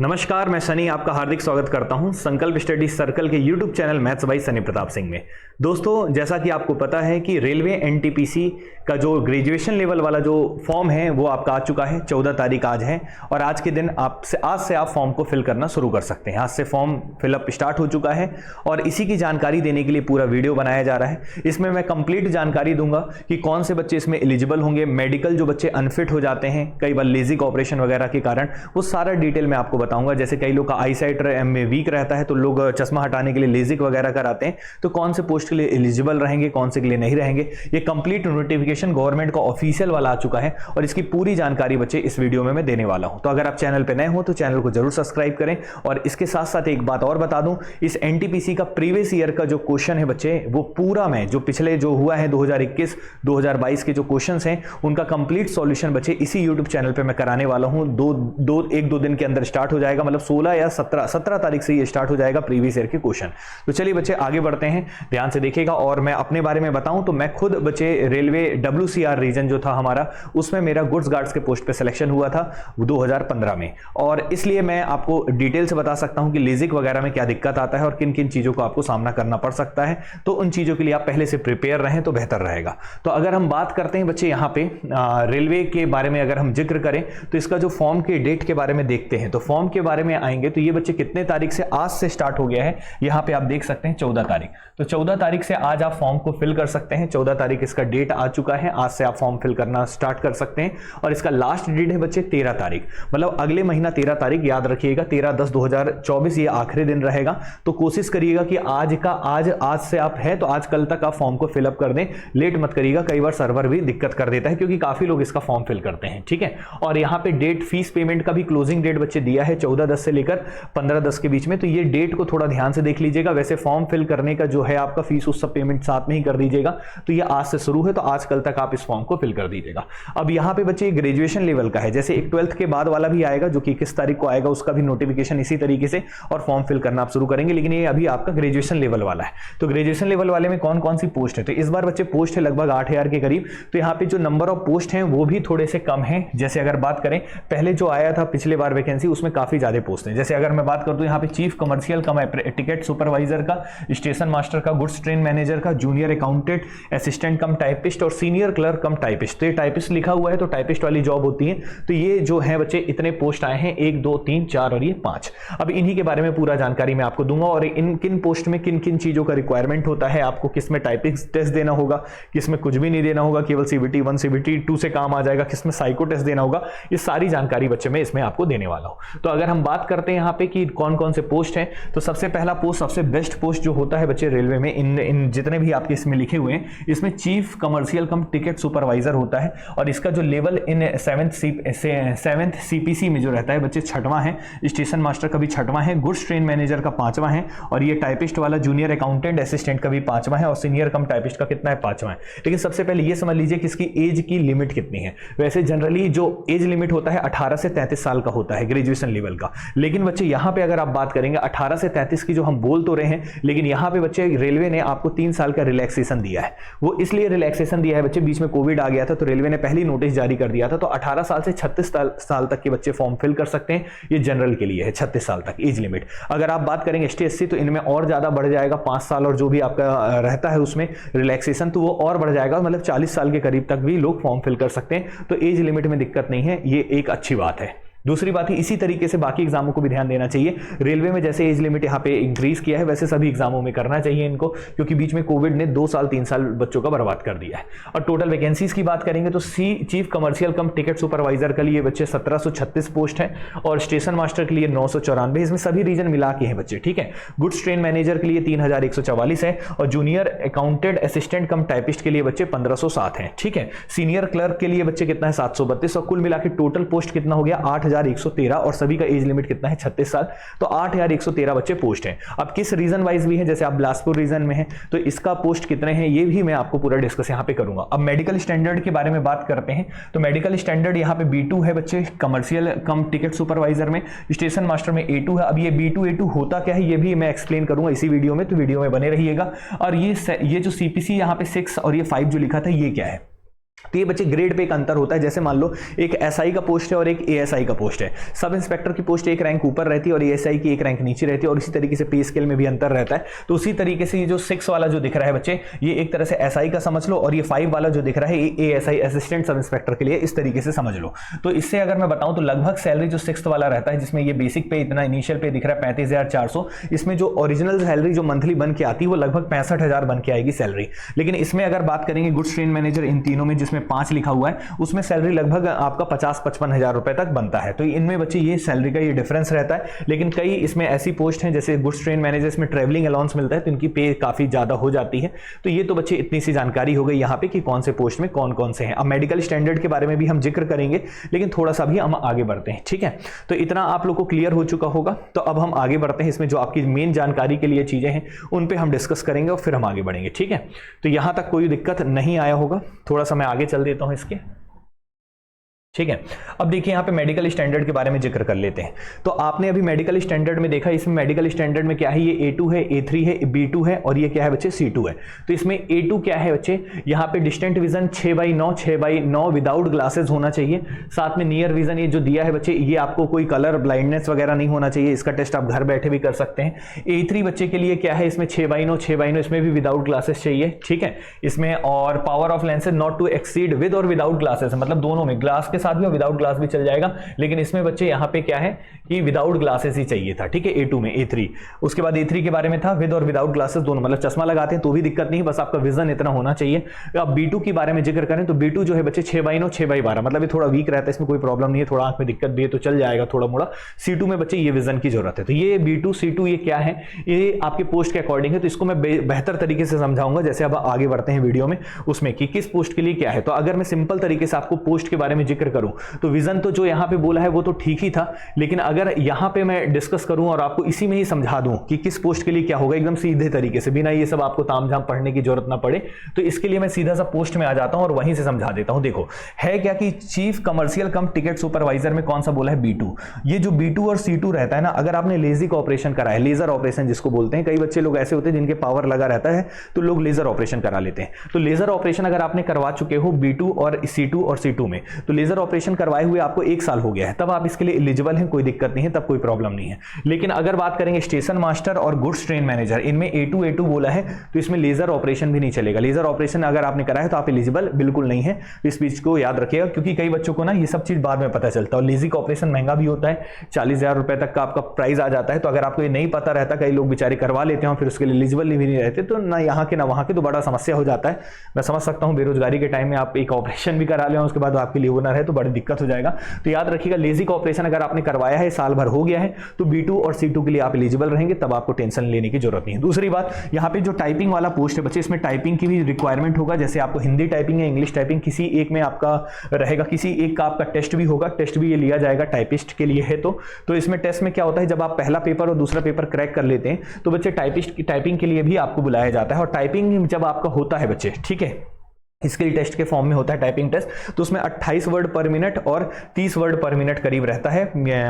नमस्कार, मैं सनी आपका हार्दिक स्वागत करता हूं संकल्प स्टडी सर्कल के YouTube channel maths by Sunny Pratap Singh में। दोस्तों, जैसा कि आपको पता है कि रेलवे एनटीपीसी का जो ग्रेजुएशन लेवल वाला जो फॉर्म है वो आपका आ चुका है। 14 तारीख आज है और आज के दिन आज से आप फॉर्म को फिल करना शुरू कर सकते हैं। आज से फॉर्म फिलअप स्टार्ट हो चुका है और इसी की जानकारी देने के लिए पूरा वीडियो बनाया जा रहा है। इसमें मैं कंप्लीट जानकारी दूंगा कि कौन से बच्चे इसमें एलिजिबल होंगे, मेडिकल जो बच्चे अनफिट हो जाते हैं कई बार लेजिक ऑपरेशन वगैरह के कारण, वो सारा डिटेल में आपको बताऊंगा। जैसे कई लोग का आई साइट में वीक रहता है तो लोग चश्मा हटाने के लिए लेजिक वगैरह कराते हैं, तो कौन से पोस्ट के लिए एलिजिबल रहेंगे, कौन से के लिए नहीं रहेंगे। ये कंप्लीट नोटिफिकेशन गवर्नमेंट का ऑफिशियल वाला आ चुका है और इसकी पूरी जानकारी बच्चे इस वीडियो में मैं देने वाला हूं। तो अगर आप चैनल पे नए हो तो चैनल को जरूर सब्सक्राइब करें। और इसके साथ साथ एक बात और बता दूं, इस एनटीपीसी का प्रीवियस ईयर का जो क्वेश्चन है बच्चे, वो पूरा मैं जो पिछले जो हुआ है 2021-2022 के जो क्वेश्चंस हैं उनका कंप्लीट सॉल्यूशन बच्चे इसी यूट्यूब चैनल पे मैं कराने वाला हूं। एक दो दिन के अंदर स्टार्ट हो जाएगा, मतलब 16 या 17 तारीख से ये स्टार्ट हो जाएगा प्रीवियस ईयर के क्वेश्चन। तो चलिए बच्चे आगे बढ़ते हैं, ध्यान से देखिएगा। और मैं अपने बारे में बताऊं तो मैं खुद बच्चे रेलवे WCR रीजन जो था हमारा, उसमें मेरा गुड्स गार्ड्स के पोस्ट पे सिलेक्शन हुआ था 2015 में, और इसलिए मैं आपको डिटेल से बता सकता हूं कि लेजिक वगैरह में क्या दिक्कत आता है और किन किन चीजों को आपको सामना करना पड़ सकता है। तो उन चीजों के लिए आप पहले से प्रिपेयर रहें तो बेहतर रहेगा। तो अगर हम बात करते हैं बच्चे यहाँ पे रेलवे के बारे में, अगर हम जिक्र करें तो इसका जो फॉर्म के डेट के बारे में देखते हैं, तो फॉर्म के बारे में आएंगे तो ये बच्चे कितने तारीख से आज से स्टार्ट हो गया है, यहाँ पे आप देख सकते हैं 14 तारीख। तो 14 तारीख से आज आप फॉर्म को फिल कर सकते हैं। 14 तारीख इसका डेट आ चुका है, आज से आप फॉर्म फिल करना स्टार्ट कर सकते हैं। और इसका लास्ट डेट है बच्चे 13 तारीख, मतलब अगले महीना 13 तारीख, याद रखिएगा 13/10/2024 ये आखिरी दिन रहेगा। तो कोशिश करिएगा कि आज से आप है तो आज कल तक आप फॉर्म को फिलअप कर दें, लेट मत करिएगा। कई बार सर्वर भी दिक्कत कर देता है क्योंकि काफी लोग इसका फॉर्म फिल करते हैं, ठीक है। और यहाँ पे डेट फीस पेमेंट का भी क्लोजिंग डेट बच्चे दिया है 14/10 से लेकर 15/10 के बीच में, तो ये डेट को थोड़ा ध्यान से देख लीजिएगा। वैसे फॉर्म फिल करने का जो है आपका फीस उस सब पेमेंट साथ में ही कर दीजिएगा। तो ये आज से शुरू है तो आज कल तक आप इस फॉर्म को फिल कर दीजिएगा। अब यहाँ पे बच्चे ग्रेजुएशन लेवल का है, जैसे एक 12th के बाद वाला भी आएगा जो कि 21 तारीख को आएगा, उसका भी नोटिफिकेशन इसी तरीके से और फॉर्म फिल करना आप शुरू करेंगे। लेकिन ये अभी आपका ग्रेजुएशन लेवल वाला है। तो ग्रेजुएशन लेवल वाले में कौन कौन सी पोस्ट है, तो इस बार बच्चे पोस्ट है लगभग 8000 के करीब। तो यहाँ पे जो नंबर ऑफ पोस्ट है वो भी थोड़े से कम है। जैसे अगर बात करें पहले जो आया था पिछले बार वैकेंसी, उसमें काफी ज्यादा पोस्ट है। जैसे अगर मैं बात कर दूं यहाँ पे chief commercial cum ticket supervisor का, स्टेशन मास्टर का, गुड्स ट्रेन मैनेजर का, junior accountant, assistant cum typist और सीनियर क्लर्क कम टाइपिस्ट। तो ये टाइपिस्ट लिखा हुआ है तो टाइपिस्ट वाली जॉब होती है। तो ये जो है बच्चे इतने पोस्ट आए हैं, 1 2 3 4 और ये 5। अब इन्हीं के बारे में पूरा जानकारी मैं आपको दूंगा और इन किन पोस्ट में किन किन चीजों का रिक्वायरमेंट होता है, आपको किस में टाइपिंग टेस्ट देना होगा, किस में कुछ भी नहीं देना होगा, केवल CBT 1 CBT 2 से काम आ जाएगा, किस में साइको टेस्ट देना होगा, ये सारी जानकारी बच्चे मैं इसमें आपको देने वाला हूं। तो अगर हम बात करते हैं यहाँ पे कि कौन कौन से पोस्ट हैं, तो सबसे पहला पोस्ट, सबसे बेस्ट पोस्ट जो होता है बच्चे रेलवे में, इन जितने भी आपके इसमें लिखे हुए हैं, इसमें chief commercial cum ticket supervisor होता है। और इसका जो लेवल इन 7th CPC में जो रहता है बच्चे 6वां है, स्टेशन मास्टर का भी 6वां है, गुड्स ट्रेन मैनेजर का 5वां है, और ये टाइपिस्ट वाला जूनियर अकाउंटेंट असिस्टेंट का भी 5वां है, और सीनियर कम टाइपिस्ट का कितना है, 5वां है। लेकिन सबसे पहले ये समझ लीजिए कि इसकी एज की लिमिट कितनी है। वैसे जनरली जो एज लिमिट होता है 18 से 33 साल का होता है ग्रेजुएशन लेवल का। लेकिन बच्चे यहाँ पे अगर आप बात करेंगे 18 से 33 की जो हम बोल तो रहे हैं, लेकिन यहाँ पे बच्चे रेलवे ने आपको 3 साल का रिलैक्सेशन दिया है। वो इसलिए रिलैक्सेशन दिया है बच्चे, बीच में कोविड आ गया था तो रेलवे ने पहली नोटिस जारी कर दिया था। तो 18 साल से 36 साल तक के बच्चे फॉर्म फिल कर सकते हैं। ये जनरल के लिए है 36 साल तक एज लिमिट। अगर आप बात करेंगे ST SC तो इनमें और ज्यादा बढ़ जाएगा, 5 साल और जो भी आपका रहता है उसमें रिलैक्सेशन, तो वो और बढ़ जाएगा, मतलब 40 साल के करीब तक भी लोग फॉर्म फिल कर सकते हैं। तो एज लिमिट में दिक्कत नहीं है, ये एक अच्छी बात है। दूसरी बात है, इसी तरीके से बाकी एग्जामों को भी ध्यान देना चाहिए। रेलवे में जैसे एज लिमिट यहाँ पे इंक्रीज किया है, वैसे सभी एग्जामों में करना चाहिए इनको, क्योंकि बीच में कोविड ने 2 साल 3 साल बच्चों का बर्बाद कर दिया है। और टोटल वैकेंसीज की बात करेंगे तो chief commercial cum ticket supervisor के लिए बच्चे 1736 पोस्ट है, और स्टेशन मास्टर के लिए 994, इसमें सभी रीजन मिला के हैं बच्चे, ठीक है। गुड्स ट्रेन मैनेजर के लिए 3144 है, और junior accountant assistant cum typist के लिए बच्चे 1507 है, ठीक है। सीनियर क्लर्क के लिए बच्चे कितना है, 732, और कुल मिला के टोटल पोस्ट कितना हो गया, 8113, और सभी का एज लिमिट कितना है, 36 साल। तो 8113 बच्चे पोस्ट हैं। अब किस रीजन वाइज भी है, जैसे आप बिलासपुर रीजन में है तो इसका पोस्ट कितने हैं ये भी मैं आपको पूरा डिस्कस यहाँ पे करूंगा। अब मेडिकल स्टैंडर्ड के बारे में बात करते हैं तो मेडिकल स्टैंडर्ड यहाँ पे B2 है बच्चे, कमर्शियल कम टिकट सुपरवाइजर में। स्टेशन मास्टर में A2 है। अब ये B2 A2 होता क्या है ये भी मैं एक्सप्लेन करूंगा इसी वीडियो में, तो वीडियो में बने रहिएगा। और ये जो CPC यहाँ पे 6 और ये 5 जो लिखा था ये क्या है, तो ये बच्चे ग्रेड पे एक अंतर होता है। जैसे मान लो एक एसआई का पोस्ट है और एक एएसआई का पोस्ट है। सब इंस्पेक्टर की पोस्ट एक रैंक ऊपर रहती है और एएसआई की एक रैंक नीचे रहती है, और इसी तरीके से पे स्केल में भी अंतर रहता है। तो उसी तरीके से ये जो 6 वाला जो दिख रहा है बच्चे, ये एक तरह से एसआई का समझ लो, और ये 5 वाला जो दिख रहा है ये एएसआई असिस्टेंट सब इंस्पेक्टर के लिए, इस तरीके से समझ लो। तो इससे अगर मैं बताऊं तो लगभग सैलरी जो 6th वाला रहता है, जिसमें ये बेसिक पे इतना इनिशियल पे दिख रहा है 35,400, इसमें जो ओरिजिनल सैलरी जो मंथली बन के आती है वो लगभग 65,000 बन के आएगी सैलरी। लेकिन इसमें अगर बात करेंगे गुड्स ट्रेन मैनेजर, इन तीनों में जिसमें 5 लिखा हुआ है, उसमें सैलरी लगभग आपका 50-55 हजार रुपए तक बनता है। तो इनमें बच्चे ये सैलरी का ये डिफरेंस रहता है। लेकिन कई इसमें ऐसी पोस्ट हैं जैसे गुड्स ट्रेन मैनेजर, इसमें ट्रैवलिंग अलाउंस मिलता है, तो इनकी पे काफी ज्यादा हो जाती है। तो ये तो बच्चे इतनी सी जानकारी हो गई यहाँ पे कि कौन से पोस्ट में कौन कौन से हैं। अब मेडिकल स्टैंडर्ड के बारे में भी हम जिक्र करेंगे, लेकिन थोड़ा सा भी हम आगे बढ़ते हैं, ठीक है। तो इतना आप लोग को क्लियर हो चुका होगा। तो अब हम आगे बढ़ते हैं, इसमें जो आपकी मेन जानकारी के लिए चीजें हैं उन पे हम डिस्कस करेंगे और फिर हम आगे बढ़ेंगे, ठीक है। तो यहां तक कोई दिक्कत नहीं आया होगा। थोड़ा सा मैं आगे चल देता हूं इसके, ठीक है। अब देखिए यहाँ पे मेडिकल स्टैंडर्ड के बारे में जिक्र कर लेते हैं। तो आपने अभी मेडिकल स्टैंडर्ड में देखा, इसमें मेडिकल स्टैंडर्ड में क्या है, ये A2 है, A3 है, B2 है, और ये क्या है बच्चे, C2 है। तो इसमें A2 क्या है बच्चे, यहाँ पे डिस्टेंट विजन 6/9 विदाउट ग्लासेस होना चाहिए। साथ में नियर विजन ये जो दिया है बच्चे, ये आपको कोई कलर ब्लाइंडनेस वगैरह नहीं होना चाहिए। इसका टेस्ट आप घर बैठे भी कर सकते हैं। A3 बच्चे के लिए क्या है, इसमें 6/9 इसमें भी विदाउट ग्लासेस चाहिए, ठीक है। इसमें और power of lenses not to exceed with और विदाउट ग्लासेस, मतलब दोनों में, ग्लास के साथ भी और विदाउट ग्लास भी चल जाएगा। लेकिन इसमें बच्चे यहाँ पे क्या है कि विदाउट ग्लासेस ही चाहिए था, ठीक है, A2 में। A3 उसके बाद A3 के बारे में था विद और विदाउट ग्लासेस दोनों, मतलब चश्मा लगाते हैं तो भी दिक्कत नहीं, बस आपका विजन इतना होना चाहिए। अब B2 के बारे में जिक्र करें तो B2 जो है बच्चे 6/9 मतलब ये थोड़ा वीक रहता है, इसमें कोई प्रॉब्लम नहीं है, थोड़ा आंख में दिक्कत भी है तो चल जाएगा थोड़ा मोड़ा। C2 में बच्चे ये विजन की जरूरत है। तो ये B2 C2 ये क्या है, ये आपके पोस्ट के अकॉर्डिंग है। तो इसको मैं बेहतर तरीके से समझाऊंगा जैसे अब आगे बढ़ते हैं वीडियो में उसमें कि किस पोस्ट के लिए क्या है। तो अगर मैं सिंपल तरीके से आपको पोस्ट के बारे में जिक्र करूं तो विजन तो जो यहां पे बोला है वो तो ठीक ही था, लेकिन अगर यहां पे मैं डिस्कस करूं और आपको इसी में ही समझा दूं कि किस पोस्ट के लिए क्या होगा एकदम सीधे तरीके से, बिना ये सब आपको तामझाम पढ़ने की जरूरत ना पड़े, तो इसके लिए मैं सीधा सा पोस्ट में आ जाता हूं और वहीं से समझा देता हूं। देखो है क्या कि chief commercial cum ticket supervisor में कौन सा बोला है, B2। ये जो B2 और C2 रहता है ना, अगर आपने लेजिक ऑपरेशन करा है, लेजर ऑपरेशन जिसको बोलते हैं, कई बच्चे लोग ऐसे होते हैं जिनके पावर लगा रहता है तो लोग लेजर ऑपरेशन करा लेते हैं। तो लेजर ऑपरेशन अगर आपने करवा चुके हो B2 और C2 में, तो लेजर ऑपरेशन करवाए हुए आपको 1 साल हो गया है, तब आप इसके लिए एलिजिबल हैं, कोई दिक्कत नहीं है, तब कोई प्रॉब्लम नहीं है। लेकिन अगर बात करेंगे स्टेशन मास्टर और गुड्स ट्रेन मैनेजर, इनमें A2 बोला है तो इसमें लेजर ऑपरेशन भी नहीं चलेगा। लेजर ऑपरेशन अगर आपने करा है तो आप एलिजिबल बिल्कुल नहीं है। इस चीज को याद रखिएगा, क्योंकि कई बच्चों को ना ये सब चीज बाद में पता चलता है। और लेजिक ऑपरेशन महंगा भी होता है, 40,000 रुपए तक का आपका प्राइस आ जाता है। तो अगर आपको ये नहीं पता रहता, कई लोग बेचारे करवा लेते हैं फिर उसके लिए एलिजिबल भी नहीं रहते, तो ना यहाँ के ना वहाँ के, तो बड़ा समस्या हो जाता है। मैं समझ सकता हूँ बेरोजगारी के टाइम में आप एक ऑपरेशन भी करा लें उसके बाद आपके लिए वो ना रहे तो बड़ी दिक्कत हो जाएगा। तो याद रखिएगा, लेजिक ऑपरेशन अगर आपने करवाया है, साल भर हो गया है, तो B2 और C2 के लिए आप एलिजिबल रहेंगे, तब आपको टेंशन लेने की जरूरत नहीं है। दूसरी बात, यहाँ पे जो टाइपिंग वाला पोस्ट है बच्चे, इसमें टाइपिंग की भी रिक्वायरमेंट होगा। जैसे आपको हिंदी टाइपिंग या इंग्लिश टाइपिंग किसी एक में आपका रहेगा, किसी एक का आपका टेस्ट भी होगा, टेस्ट भी ये लिया जाएगा टाइपिस्ट के लिए है। तो इसमें टेस्ट में क्या होता है, जब आप पहला पेपर और दूसरा पेपर क्रैक कर लेते हैं तो बच्चे टाइपिस्ट की टाइपिंग के लिए भी आपको बुलाया जाता है। और टाइपिंग जब आपका होता है बच्चे, ठीक है, स्किल टेस्ट के फॉर्म में होता है टाइपिंग टेस्ट, तो उसमें 28 वर्ड पर मिनट और 30 वर्ड पर मिनट करीब रहता है।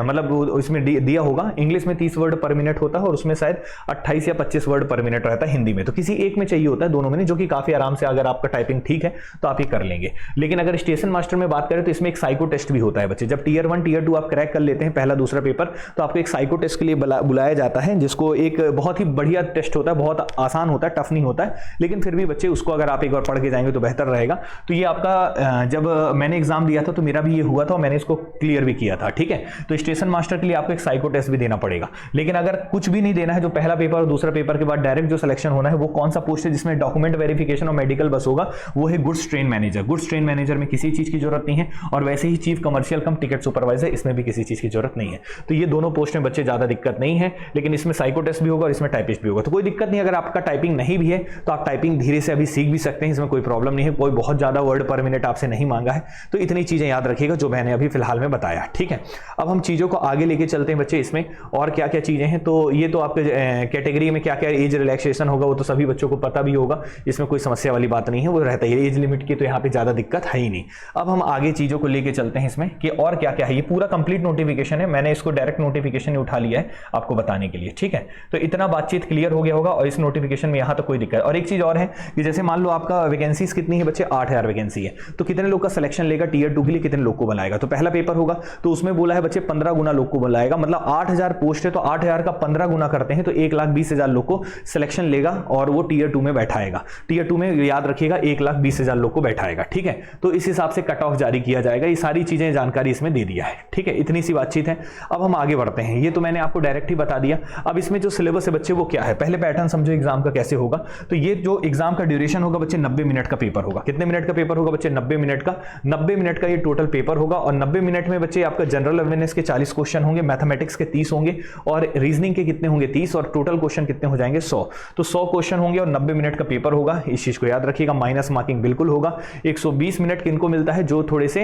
मतलब इसमें दिया होगा, इंग्लिश में 30 वर्ड पर मिनट होता है और उसमें शायद 28 या 25 वर्ड पर मिनट रहता है हिंदी में। तो किसी एक में चाहिए होता है, दोनों में नहीं, जो कि काफी आराम से अगर आपका टाइपिंग ठीक है तो आप ये कर लेंगे। लेकिन अगर स्टेशन मास्टर में बात करें तो इसमें एक साइको टेस्ट भी होता है बच्चे। जब Tier 1 Tier 2 आप क्रैक कर लेते हैं पहला दूसरा पेपर, तो आपको एक साइको टेस्ट के लिए बुलाया जाता है, जिसको एक बहुत ही बढ़िया टेस्ट होता है, बहुत आसान होता है, टफ नहीं होता है, लेकिन फिर भी बच्चे उसको अगर आप एक बार पढ़ के जाएंगे तो बेहतर रहेगा। तो ये आपका जब मैंने एग्जाम दिया था तो मेरा भी ये हुआ था और मैंने इसको क्लियर भी किया था, ठीक है। तो स्टेशन मास्टर के लिए आपको एक साइको टेस्ट भी देना पड़ेगा। लेकिन अगर कुछ भी नहीं देना है, जो पहला पेपर और दूसरा पेपर के बाद डायरेक्ट जो सिलेक्शन होना है, वो कौन सा पोस्ट है जिसमें डॉक्यूमेंट वेरिफिकेशन और मेडिकल बस होगा, वो है goods train manager. Goods train manager में किसी चीज की जरूरत नहीं है, और वैसे ही chief commercial cum ticket supervisor, इसमें भी किसी चीज की जरूरत नहीं है। तो ये दोनों पोस्ट में बच्चे ज्यादा दिक्कत नहीं है, लेकिन इसमें साइको टेस्ट भी होगा और इसमें टाइपिस्ट भी होगा। तो कोई दिक्कत नहीं, अगर आपका टाइपिंग नहीं भी है तो आप टाइपिंग धीरे से अभी सीख भी सकते हैं, इसमें कोई प्रॉब्लम नहीं है। कोई बहुत ज्यादा वर्ड पर मिनट आपसे नहीं मांगा है, तो इतनी चीजें याद रखिएगा जो मैंने अभी फिलहाल में बताया, ठीक है। अब हम चीजों को आगे लेके चलते हैं बच्चे, इसमें और क्या क्या चीजें हैं। तो ये तो आपके कैटेगरी में क्या क्या एज रिलैक्सेशन होगा वो तो सभी बच्चों को पता भी होगा, इसमें कोई समस्या वाली बात नहीं है, वो रहता है एज लिमिट की, तो यहाँ पे ज्यादा दिक्कत है ही नहीं। अब हम आगे चीजों को लेके चलते हैं इसमें कि और क्या क्या है। ये पूरा कंप्लीट नोटिफिकेशन है, मैंने इसको डायरेक्ट नोटिफिकेशन उठा लिया है आपको बताने के लिए, ठीक है। तो इतना बातचीत क्लियर हो गया होगा और इस नोटिफिकेशन में यहाँ तक कोई दिक्कत। और एक चीज और है कि जैसे मान लो आपका वैकेंसीज कितनी है बच्चे 8000 वैकेंसी है, तो कितने लोग का सिलेक्शन लेगा टीयर 2 के लिए, कितने लोग को बुलाएगा। तो पहला पेपर होगा तो उसमें बोला है बच्चे 15 गुना लोग को बुलाएगा, मतलब 8000 पोस्ट है तो 8000 का 15 गुना करते हैं तो 1,20,000 लोग को सिलेक्शन लेगा और वो टीयर 2 में बैठाएगा। टीयर 2 में याद रखिएगा 1,20,000 लोग को बैठाएगा, ठीक है। तो इस हिसाब से कट ऑफ जारी किया जाएगा। ये सारी चीजें जानकारी इसमें दे दिया है, ठीक है। इतनी सी बातचीत है। अब हम आगे बढ़ते हैं। ये तो मैंने आपको डायरेक्ट ही बता दिया। अब इसमें जो सिलेबस है बच्चे वो क्या है, पहले पैटर्न समझो एग्जाम का कैसे होगा। तो ये जो एग्जाम का ड्यूरेशन होगा बच्चे 90 मिनट का पेपर होगा। कितने मिनट का पेपर होगा बच्चे, 90 मिनट का। 90 मिनट का ये टोटल पेपर होगा और 90 मिनट में बच्चे आपका जनरल अवेयरनेस के 40 क्वेश्चन होंगे, मैथमेटिक्स के 30 होंगे और रीजनिंग के कितने होंगे 30, और टोटल क्वेश्चन कितने हो जाएंगे 100। तो 100 क्वेश्चन होंगे और 90 मिनट का पेपर होगा। इस चीज को याद रखिएगा। माइनस मार्किंग बिल्कुल होगा। 120 मिनट किनको मिलता है, जो थोड़े से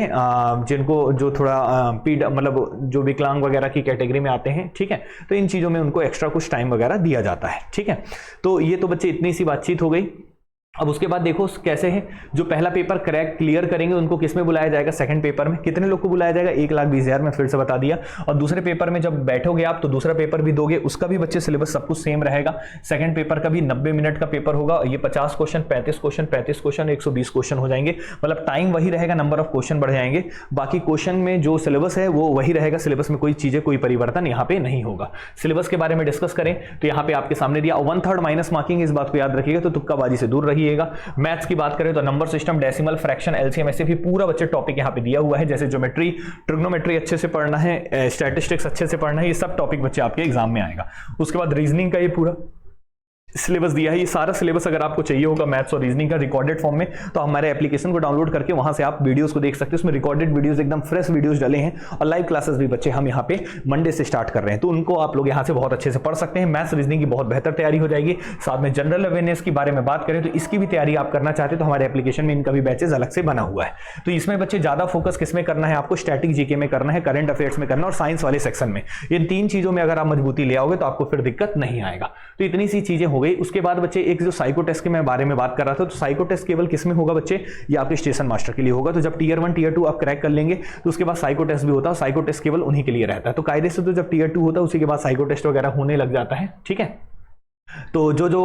जिनको जो थोड़ा मतलब जो विकलांग वगैरह की कैटेगरी में आते हैं, ठीक है। तो इन चीजों में उनको एक्स्ट्रा कुछ टाइम वगैरह दिया जाता है, ठीक है। तो ये तो बच्चे इतनी सी बातचीत हो गई। अब उसके बाद देखो कैसे है, जो पहला पेपर क्रैक क्लियर करेंगे उनको किस में बुलाया जाएगा, सेकंड पेपर में। कितने लोग को बुलाया जाएगा, 1,20,000 में फिर से बता दिया। और दूसरे पेपर में जब बैठोगे आप तो दूसरा पेपर भी दोगे, उसका भी बच्चे सिलेबस सब कुछ सेम रहेगा। सेकंड पेपर का भी 90 मिनट का पेपर होगा। ये 50 क्वेश्चन 35 क्वेश्चन 35 क्वेश्चन 120 क्वेश्चन हो जाएंगे, मतलब टाइम वही रहेगा, नंबर ऑफ क्वेश्चन बढ़ जाएंगे। बाकी क्वेश्चन में जो सिलेबस है वो वही रहेगा। सिलेबस में कोई चीजें कोई परिवर्तन यहाँ पे नहीं होगा। सिलेबस के बारे में डिस्कस करें तो यहाँ पे आपके सामने दिया 1/3 माइनस मार्किंग, इस बात को याद रखिएगा। तो तुक्काबाजी से दूर रहिएगा। मैथ्स की बात करें तो number system, decimal, fraction, LCM, ऐसे भी पूरा बच्चे टॉपिक यहां पे दिया हुआ है। जैसे ज्योमेट्री, ट्रिग्नोमेट्री अच्छे से पढ़ना है, स्टैटिस्टिक्स अच्छे से पढ़ना है, ये सब टॉपिक बच्चे आपके एग्जाम में आएगा। उसके बाद रीजनिंग का ये पूरा सिलेबस दिया है। ये सारा सिलेबस अगर आपको चाहिए होगा मैथ्स और रीजनिंग का रिकॉर्डेड फॉर्म में, तो हमारे एप्लीकेशन को डाउनलोड करके वहां से आप वीडियोस को देख सकते हैं। उसमें रिकॉर्डेड वीडियोस एकदम फ्रेश वीडियोस डले हैं और लाइव क्लासेस भी बच्चे हम यहाँ पे मंडे से स्टार्ट कर रहे हैं, तो उनको आप लोग यहाँ से बहुत अच्छे से पढ़ सकते हैं। मैथ्स रीजनिंग की बहुत बेहतर तैयारी हो जाएगी। साथ में जनरल अवेयरनेस के बारे में बात करें तो इसकी भी तैयारी आप करना चाहते हैं तो हमारे एप्लीकेशन में इनका भी बैचेज अलग से बना हुआ है। तो इसमें बच्चे ज्यादा फोकस किसमें करना है, आपको स्टैटिक जीके में करना है, करंट अफेयर्स में करना और साइंस वाले सेक्शन में। इन तीन चीजों में अगर आप मजबूती ले आओगे तो आपको फिर दिक्कत नहीं आएगा। तो इतनी सी चीजें हो गई। उसके बाद बच्चे एक जो साइको टेस्ट के मैं बारे में बात कर रहा था, तो साइको टेस्ट केवल किस में होगा बच्चे, ये आपके स्टेशन मास्टर के लिए होगा। तो जब टीयर 1 टीयर 2 आप क्रैक कर लेंगे तो उसके बाद साइको टेस्ट भी होता है। साइको टेस्ट केवल उन्हीं के लिए रहता है। तो कायदे से तो जब टीयर 2 होता है उसी के बाद साइको टेस्ट वगैरह होने लग जाता है, ठीक है। तो जो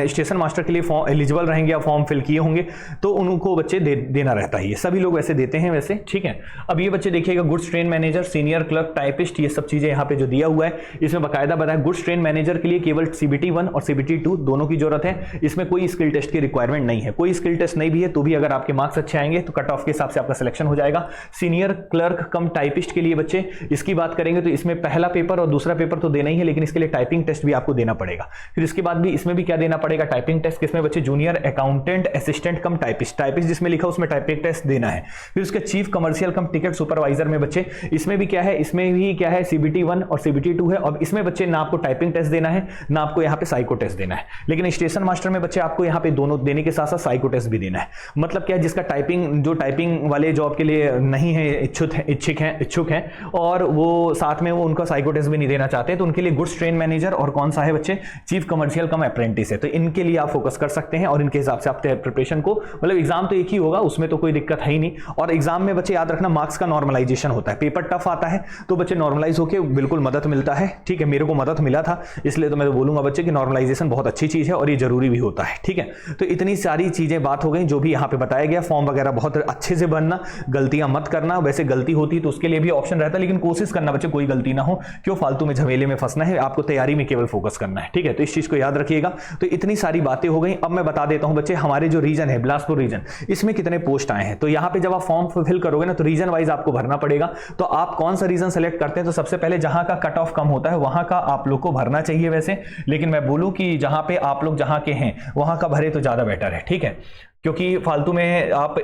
स्टेशन मास्टर के लिए फॉर्म एलिजिबल रहेंगे या फॉर्म फिल किए होंगे तो उनको बच्चे देना रहता है। ये सभी लोग वैसे देते हैं वैसे, ठीक है। अब ये बच्चे देखिएगा, goods train manager, senior clerk, typist, ये सब चीजें यहाँ पे जो दिया हुआ है इसमें बाकायदा बताया। गुड्स ट्रेन मैनेजर के लिए केवल CBT 1 और CBT 2 दोनों की जरूरत है। इसमें कोई स्किल टेस्ट की रिक्वायरमेंट नहीं है। कोई स्किल टेस्ट नहीं भी है तो भी अगर आपके मार्क्स अच्छे आएंगे तो कट ऑफ के हिसाब से आपका सिलेक्शन हो जाएगा। सीनियर क्लर्क कम टाइपिस्ट के लिए बच्चे इसकी बात करेंगे तो इसमें पहला पेपर और दूसरा पेपर तो देना ही है, लेकिन इसके लिए टाइपिंग टेस्ट भी आपको देना पड़ेगा। फिर इसके बाद भी इसमें भी क्या देना पड़ेगा, टाइपिंग टेस्ट। किसमें बच्चे, junior accountant assistant cum typist, typist जिसमें लिखा उसमें टाइपिंग टेस्ट देना है। फिर उसके chief commercial cum ticket supervisor में बच्चे इसमें भी क्या है, इसमें भी क्या है, CBT 1 और CBT 2 है। अब इसमें बच्चे ना आपको टाइपिंग टेस्ट देना है ना आपको यहाँ पे साइको टेस्ट देना है, लेकिन स्टेशन मास्टर में बच्चे आपको यहाँ पे दोनों देने के साथ साथ साइको टेस्ट भी देना है। मतलब क्या है, जिसका टाइपिंग जो टाइपिंग वाले जॉब के लिए नहीं है, इच्छुक है और वो साथ में वो उनका साइको टेस्ट भी नहीं देना चाहते, तो उनके लिए गुड्स ट्रेन मैनेजर और कौन सा है बच्चे, चीफ कमर्शियल कम अप्रेंटिस है। तो इनके लिए आप फोकस कर सकते हैं और इनके हिसाब से आप प्रिपरेशन को, मतलब एग्जाम तो एक ही होगा, उसमें तो कोई दिक्कत है ही नहीं। और एग्जाम में बच्चे याद रखना मार्क्स का नॉर्मलाइजेशन होता है। पेपर टफ आता है तो बच्चे नॉर्मलाइज होकर बिल्कुल मदद मिलता है, ठीक है। मेरे को मदद मिला था इसलिए तो मैं तो बोलूंगा बच्चे कि नॉर्मलाइजेशन बहुत अच्छी चीज है और ये जरूरी भी होता है, ठीक है। तो इतनी सारी चीजें बात हो गई जो भी यहाँ पे बताया गया। फॉर्म वगैरह बहुत अच्छे से भरना, गलतियां मत करना। वैसे गलती होती तो उसके लिए भी ऑप्शन रहता है, लेकिन कोशिश करना बच्चे कोई गलती ना हो, क्यों फालतू में झमेले में फंसना है, आपको तैयारी में केवल फोकस करना है, ठीक है। तो इस चीज को याद रखिएगा। तो इतनी सारी बातें हो गई। अब मैं बता देता हूं बच्चे, हमारे जो रीजन है बिलासपुर रीजन, इसमें कितने पोस्ट आए हैं। तो यहां पे जब आप फॉर्म फिल करोगे ना तो रीजन वाइज आपको भरना पड़ेगा। तो आप कौन सा रीजन सेलेक्ट करते हैं, तो सबसे पहले जहां का कट ऑफ कम होता है वहां का आप लोग को भरना चाहिए वैसे, लेकिन मैं बोलूं कि जहां पे आप लोग जहां के हैं वहां का भरे तो ज्यादा बेटर है, ठीक है। क्योंकि फालतू में आप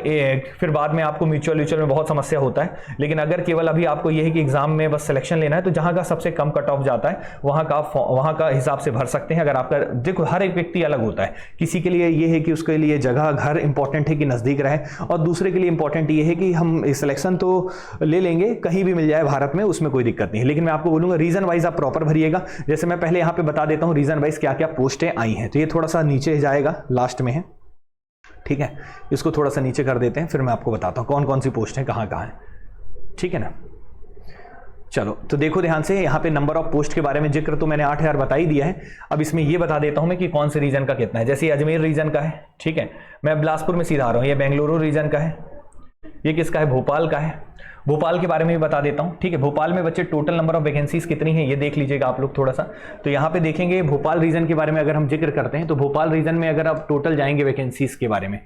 फिर बाद में आपको म्यूचुअल में बहुत समस्या होता है। लेकिन अगर केवल अभी आपको यह है कि एग्जाम में बस सिलेक्शन लेना है तो जहां का सबसे कम कट ऑफ जाता है वहां का हिसाब से भर सकते हैं। अगर आपका, देखो हर एक व्यक्ति अलग होता है, किसी के लिए यह है कि उसके लिए जगह घर इंपॉर्टेंट है कि नजदीक रहे, और दूसरे के लिए इंपॉर्टेंट ये है कि हम सिलेक्शन तो ले लेंगे कहीं भी मिल जाए भारत में, उसमें कोई दिक्कत नहीं है। लेकिन मैं आपको बोलूंगा रीजन वाइज आप प्रॉपर भरिएगा। जैसे मैं पहले यहाँ पे बता देता हूँ रीजन वाइज क्या क्या पोस्टें आई हैं। तो ये थोड़ा सा नीचे जाएगा, लास्ट में है, ठीक है। इसको थोड़ा सा नीचे कर देते हैं, फिर मैं आपको बताता हूं कौन कौन सी पोस्ट है, कहां है, ठीक है ना। चलो तो देखो ध्यान से, यहाँ पे नंबर ऑफ पोस्ट के बारे में जिक्र तो मैंने 8000 बता ही दिया है। अब इसमें ये बता देता हूँ मैं कि कौन से रीजन का कितना है। जैसे अजमेर रीजन का है, ठीक है, मैं बिलासपुर में सीधा आ रहा हूँ। ये बेंगलुरु रीजन का है, ये किसका है, भोपाल का है। भोपाल के बारे में भी बता देता हूँ, ठीक है। भोपाल में बच्चे टोटल नंबर ऑफ वैकेंसीज कितनी है ये देख लीजिएगा आप लोग थोड़ा सा। तो यहाँ पे देखेंगे भोपाल रीजन के बारे में अगर हम जिक्र करते हैं तो भोपाल रीजन में अगर आप टोटल जाएंगे वैकेंसीज के बारे में,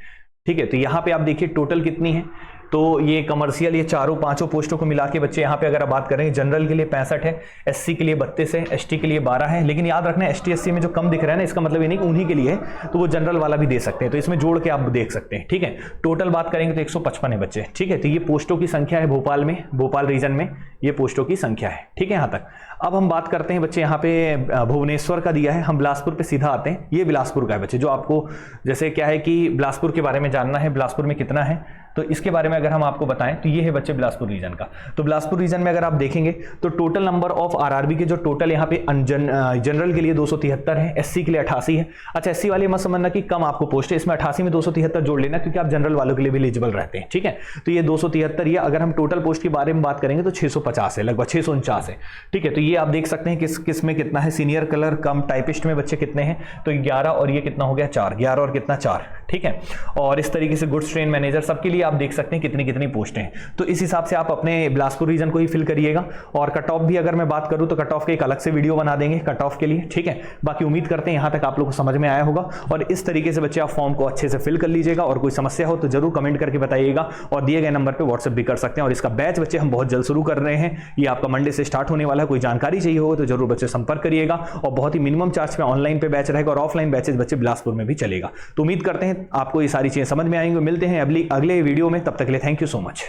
ठीक है, तो यहाँ पे आप देखिए टोटल कितनी है। तो ये कमर्शियल, ये चारों पांचों पोस्टों को मिला के बच्चे यहाँ पे अगर आप बात करें, जनरल के लिए 65 है, एससी के लिए 32 है, एसटी के लिए 12 है। लेकिन याद रखना एसटी एससी में जो कम दिख रहा है ना, इसका मतलब ये नहीं कि उन्हीं के लिए है, तो वो जनरल वाला भी दे सकते हैं। तो इसमें जोड़ के आप देख सकते हैं, ठीक है। टोटल बात करेंगे तो 155 है बच्चे, ठीक है। तो ये पोस्टों की संख्या है भोपाल में, भोपाल रीजन में ये पोस्टों की संख्या है, ठीक है यहाँ तक। अब हम बात करते हैं बच्चे, यहाँ पे भुवनेश्वर का दिया है, हम बिलासपुर पे सीधा आते हैं। ये बिलासपुर का है बच्चे, जो आपको जैसे क्या है कि बिलासपुर के बारे में जानना है, बिलासपुर में कितना है, तो इसके बारे में अगर हम आपको बताएं तो ये है बच्चे बिलासपुर रीजन का। तो बिलासपुर रीजन में अगर आप देखेंगे तो टोटल नंबर ऑफ आरआरबी के जो टोटल यहाँ पे जनरल के लिए 273 है, एससी के लिए 88 है। अच्छा, एससी वाले मत समझना कि कम आपको पोस्ट है, इसमें 88 में 273 जोड़ लेना, क्योंकि आप जनरल वालों के लिए भी एलिजिबल रहते हैं, ठीक है। तो ये 273, ये अगर हम टोटल पोस्ट के बारे में बात करेंगे तो 650 है, लगभग 649 है, ठीक है। तो ये आप देख सकते हैं किस में कितना है। सीनियर कलर कम टाइपिस्ट में बच्चे कितने हैं, तो 11 और ये कितना हो गया 4, 11 और कितना 4, ठीक है। और इस तरीके से गुड्स ट्रेन मैनेजर सबके लिए आप देख सकते हैं कितनी कितनी पोस्टें हैं। तो इस हिसाब से आप अपने बिलासपुर रीजन को ही फिल करिएगा। और कट ऑफ भी अगर मैं बात करूं तो कट ऑफ के एक अलग से वीडियो बना देंगे कट ऑफ के लिए, ठीक है। बाकी उम्मीद करते हैं यहां तक आप लोगों को समझ में आया होगा। और इस तरीके से बच्चे आप फॉर्म को अच्छे से फिल कर लीजिएगा। और कोई समस्या हो तो जरूर कमेंट करके बताइएगा, और दिए गए नंबर पर व्हाट्सएप भी कर सकते हैं। और इसका बैच बच्चे हम बहुत जल्द शुरू कर रहे हैं, ये आपका मंडे से स्टार्ट होने वाला है। कोई जानकारी चाहिए हो तो जरूर बच्चे संपर्क करिएगा। और बहुत ही मिनिमम चार्ज पे ऑनलाइन पे बैच रहेगा, और ऑफलाइन बैचेज बच्चे बिलासपुर में भी चलेगा। तो उम्मीद करते हैं आपको ये सारी चीजें समझ में आएंगे। मिलते हैं अगले वीडियो में, तब तक के लिए थैंक यू सो मच।